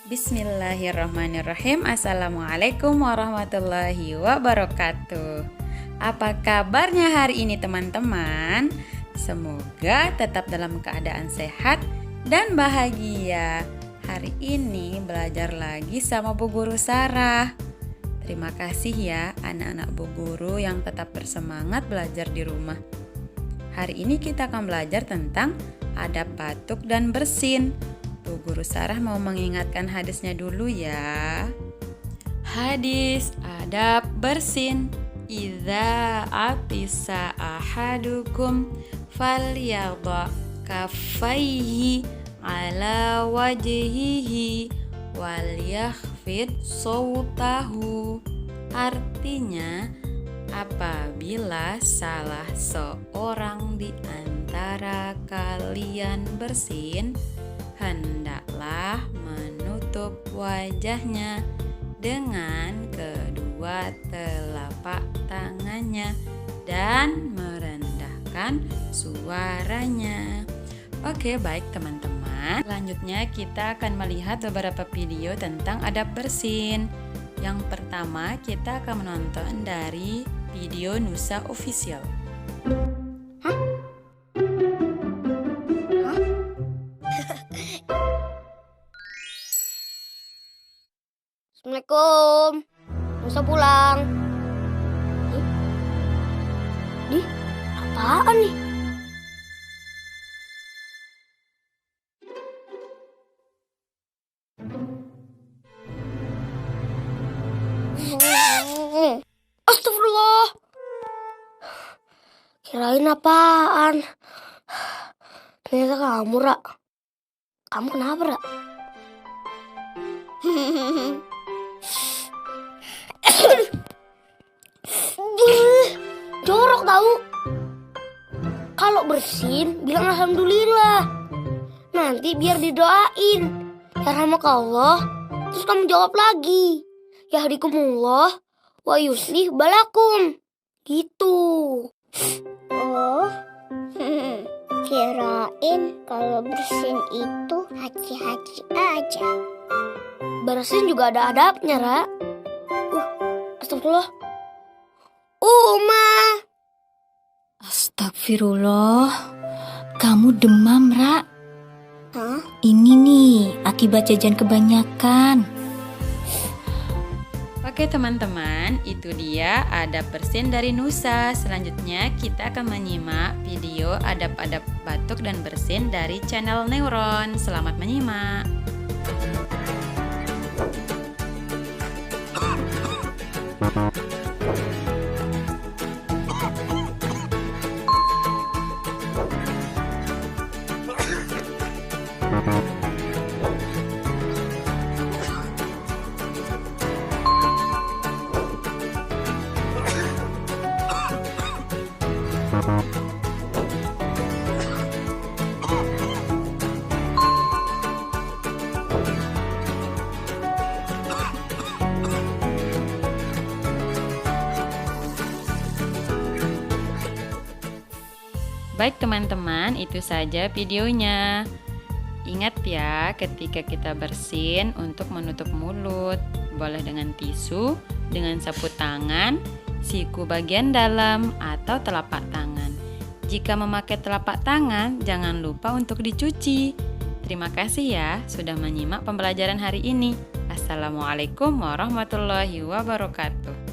Bismillahirrahmanirrahim. Assalamualaikum warahmatullahi wabarakatuh. Apa kabarnya hari ini teman-teman? Semoga tetap dalam keadaan sehat dan bahagia. Hari ini belajar lagi sama Bu Guru Sarah. Terima kasih ya anak-anak Bu Guru yang tetap bersemangat belajar di rumah. Hari ini kita akan belajar tentang adab batuk dan bersin. Bu Guru Sarah mau mengingatkan hadisnya dulu ya. Hadis adab bersin. Idza atisa ahadukum falyadha kaffaihi ala wajhihi walyakhfid sautahu. Artinya, apabila salah seorang di antara kalian bersin, hendaklah menutup wajahnya dengan kedua telapak tangannya dan merendahkan suaranya. Oke, baik teman-teman. Selanjutnya kita akan melihat beberapa video tentang adab bersin. Yang pertama kita akan menonton dari video Nusa Official. Assalamualaikum. Nusa pulang. Nih, apaan nih? Astagfirullah. Kirain apaan? Ternyata kamu, Ra. Kamu kenapa, Ra? Jorok tahu. Kalau bersin bilang alhamdulillah. Nanti biar didoain yarhamakallah. Terus kamu jawab lagi yahdikumullah wa yuslih balakum. Gitu. Oh, kirain kalau bersin itu haji-haji aja. Bersin juga ada adabnya, Ra. Astagfirullah. Uma. Astagfirullah. Kamu demam, Ra. Hah? Ini nih akibat jajan kebanyakan. Oke teman-teman, itu dia adab bersin dari Nusa. Selanjutnya kita akan menyimak video adab-adab batuk dan bersin dari channel Neuron. Selamat menyimak. Baik teman-teman, itu saja videonya. Ingat ya, ketika kita bersin untuk menutup mulut, boleh dengan tisu, dengan sapu tangan, siku bagian dalam, atau telapak tangan. Jika memakai telapak tangan, jangan lupa untuk dicuci. Terima kasih ya sudah menyimak pembelajaran hari ini. Assalamualaikum warahmatullahi wabarakatuh.